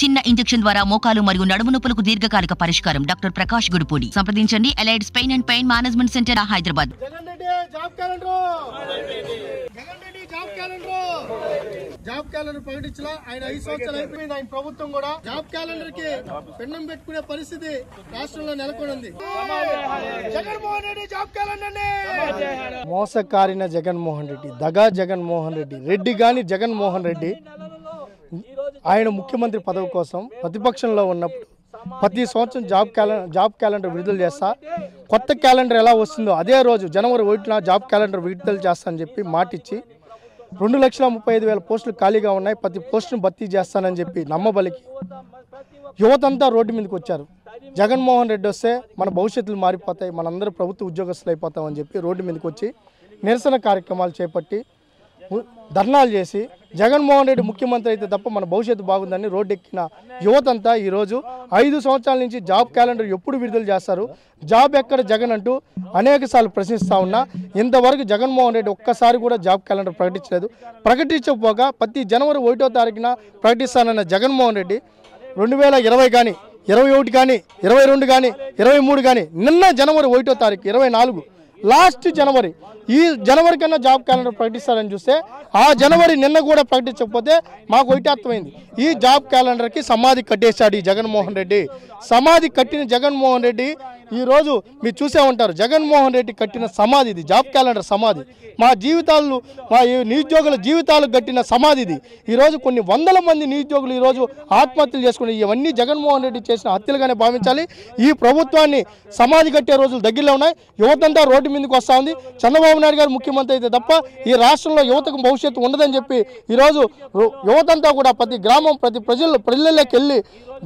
చిన్న ఇంజెక్షన్ ద్వారా మోకాలు మరియు నడుము నొప్పులకు దీర్ఘకాలిక పరిష్కారం డాక్టర్ ప్రకాష్ గుడిపూడి సంప్రదించండి allied spine and pain management centre Hyderabad job calendar ప్రకటించలా ఆయన 5 సంవత్సరాలు అయిపోయింది. ఆయన ప్రభుత్వం కూడా జాబ్ క్యాలెండర్ కి పెండం పెట్టుకునే పరిస్థితి రాష్ట్రంలో నెలకొంది. జగన్మోహన్ రెడ్డి జాబ్ క్యాలెండర్ మోసకారిన జగన్మోహన్ రెడ్డి, దగా జగన్మోహన్ రెడ్డి, రెడ్డి గాని జగన్మోహన్ రెడ్డి ఆయన ముఖ్యమంత్రి పదవి కోసం ప్రతిపక్షంలో ఉన్నప్పుడు ప్రతి సంవత్సరం జాబ్ క్యాలెండర్ విడుదల చేస్తా, కొత్త క్యాలెండర్ ఎలా వస్తుందో అదే రోజు జనవరి 1న జాబ్ క్యాలెండర్ విడుదల చేస్తా అని చెప్పి మాటిచ్చి 2,35,000 పోస్టులు ఖాళీగా ఉన్నాయి, ప్రతి పోస్టును భర్తీ చేస్తానని చెప్పి నమ్మబలికి యువతంతా రోడ్డు మీదకి వచ్చారు. జగన్మోహన్ రెడ్డి వస్తే మన భవిష్యత్తులు మారిపోతాయి, మనందరూ ప్రభుత్వ ఉద్యోగస్తులు అయిపోతామని చెప్పి రోడ్డు మీదకి వచ్చి నిరసన కార్యక్రమాలు చేపట్టి ధర్నాలు చేసి జగన్మోహన్ రెడ్డి ముఖ్యమంత్రి అయితే తప్ప మన భవిష్యత్తు బాగుందని రోడ్డెక్కిన యువతంతా ఈరోజు 5 సంవత్సరాల నుంచి జాబ్ క్యాలెండర్ ఎప్పుడు విడుదల చేస్తారు, జాబ్ ఎక్కడ జగన్ అంటూ అనేక సార్లు ప్రశ్నిస్తూ ఉన్నా ఇంతవరకు జగన్మోహన్ రెడ్డి ఒక్కసారి కూడా జాబ్ క్యాలెండర్ ప్రకటించలేదు. ప్రకటించకపోగా ప్రతి జనవరి 1వ తారీఖున ప్రకటిస్తానన్న జగన్మోహన్ రెడ్డి 2020 కానీ 21 కానీ 22 కానీ 23 కానీ నిన్న జనవరి 1వ తారీఖు 24 లాస్ట్ జనవరి, ఈ జనవరి కన్నా జాబ్ క్యాలెండర్ ప్రకటిస్తారని చూస్తే ఆ జనవరి నిన్న కూడా ప్రకటించకపోతే మాకు ఒకటి అర్థమైంది, ఈ జాబ్ క్యాలెండర్కి సమాధి కట్టేశాడు ఈ జగన్మోహన్ రెడ్డి. సమాధి కట్టిన జగన్మోహన్ రెడ్డి ఈరోజు మీరు చూసే ఉంటారు, జగన్మోహన్ రెడ్డి కట్టిన సమాధి ఇది, జాబ్ క్యాలెండర్ సమాధి. మా జీవితాలు, మా నిరుద్యోగుల జీవితాలకు కట్టిన సమాధి ఇది. ఈరోజు కొన్ని వందల మంది నిరుద్యోగులు ఈరోజు ఆత్మహత్యలు చేసుకుని, ఇవన్నీ జగన్మోహన్ రెడ్డి చేసిన హత్యలుగానే భావించాలి. ఈ ప్రభుత్వాన్ని సమాధి కట్టే రోజులు దగ్గరలో ఉన్నాయి. యువతంతా రోడ్డు మీదకి వస్తూ ఉంది. చంద్రబాబు నాయుడు గారు ముఖ్యమంత్రి అయితే తప్ప ఈ రాష్ట్రంలో యువతకు భవిష్యత్తు ఉండదని చెప్పి ఈరోజు యువతంతా కూడా ప్రతి గ్రామం ప్రతి ప్రజల్లోకి వెళ్ళి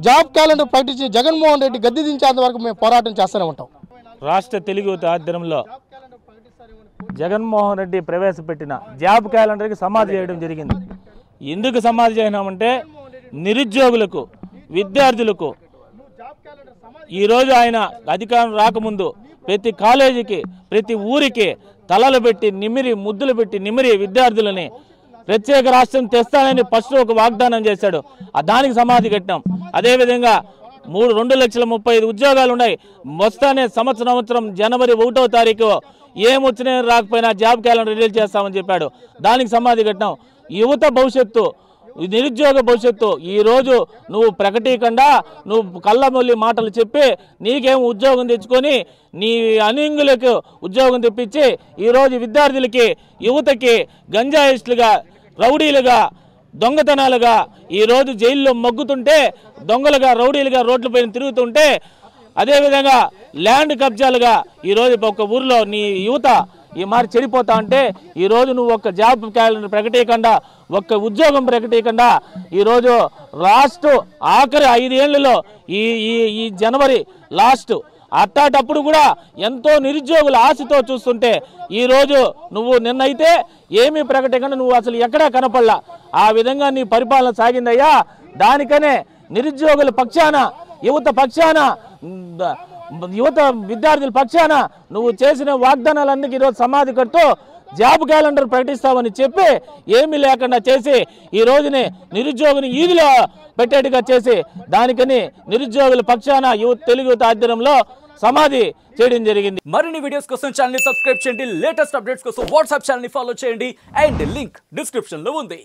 జాబ్ క్యాలెండర్ ప్రకటించి జగన్మోహన్ రెడ్డి గద్దె దించేంత వరకు మేము పోరాటం చేస్తూనే ఉంటాం. రాష్ట్ర తెలుగు యువత ఆధ్వర్యంలో జగన్మోహన్ రెడ్డి ప్రవేశపెట్టిన జాబ్ క్యాలెండర్కి సమాధి చేయడం జరిగింది. ఎందుకు సమాధి చేయనామంటే నిరుద్యోగులకు, విద్యార్థులకు ఈరోజు ఆయన అధికారం రాకముందు ప్రతి కాలేజీకి ప్రతి ఊరికి తలలు పెట్టి నిమిరి ముద్దులు పెట్టి నిమిరి విద్యార్థులని ప్రత్యేక రాష్ట్రం తెస్తానని ఫస్ట్ ఒక వాగ్దానం చేశాడు, దానికి సమాధి కట్టినాం. అదేవిధంగా 2,35,000 ఉద్యోగాలు ఉన్నాయి, వస్తానే సంవత్సరం జనవరి 1వ తారీఖు ఏమొచ్చినా రాకపోయినా జాబ్ క్యాలెండర్ రిలీజ్ చేస్తామని చెప్పాడు, దానికి సమాధి కట్టినాం. యువత భవిష్యత్తు, నిరుద్యోగ భవిష్యత్తు ఈరోజు నువ్వు ప్రకటీకుండా నువ్వు కళ్ళమొల్లి మాటలు చెప్పి నీకేం ఉద్యోగం తెచ్చుకొని నీ అనింగులకు ఉద్యోగం తెప్పించి ఈరోజు విద్యార్థులకి యువతకి గంజాయిస్టులుగా, రౌడీలుగా, దొంగతనాలుగా ఈరోజు జైల్లో మగ్గుతుంటే, దొంగలుగా రౌడీలుగా రోడ్లపైన తిరుగుతుంటే, అదేవిధంగా ల్యాండ్ కబ్జాలుగా ఈరోజు ఒక ఊరిలో నీ యువత ఈ మరి చెడిపోతా అంటే ఈరోజు నువ్వు ఒక్క జాబ్ క్యాలెండర్ ప్రకటీయకుండా, ఒక్క ఉద్యోగం ప్రకటీయకుండా ఈరోజు లాస్ట్ ఆఖరి 5 ఏళ్లలో ఈ జనవరి లాస్ట్ అట్టాటప్పుడు కూడా ఎంతో నిరుద్యోగుల ఆశతో చూస్తుంటే ఈరోజు నువ్వు నిన్నైతే ఏమీ ప్రకటించకుండా నువ్వు అసలు ఎక్కడా కనపడలా. ఆ విధంగా నీ పరిపాలన సాగిందయ్యా. దానికనే నిరుద్యోగుల పక్షాన, యువత పక్షాన, యువత విద్యార్థుల పక్షాన నువ్వు చేసిన వాగ్దానాలన్నీ ఈరోజు సమాధి కడుతూ జాబ్ క్యాలెండర్ ప్రకటిస్తామని చెప్పి ఏమీ లేకుండా చేసి ఈ రోజుని నిరుద్యోగిని ఈదిలో పెట్టేట్టుగా చేసి దానికని నిరుద్యోగుల పక్షాన తెలుగు యువత ఆధ్వర్యంలో సమాధి చేయడం జరిగింది. మరిన్ని వీడియోస్ కోసం ఛానల్ ని సబ్స్క్రైబ్ చేయండి, లేటెస్ట్ అప్డేట్స్ కోసం వాట్సాప్ ఛానల్ ని ఫాలో చేయండి అండ్ లింక్ డిస్క్రిప్షన్ లో ఉంది.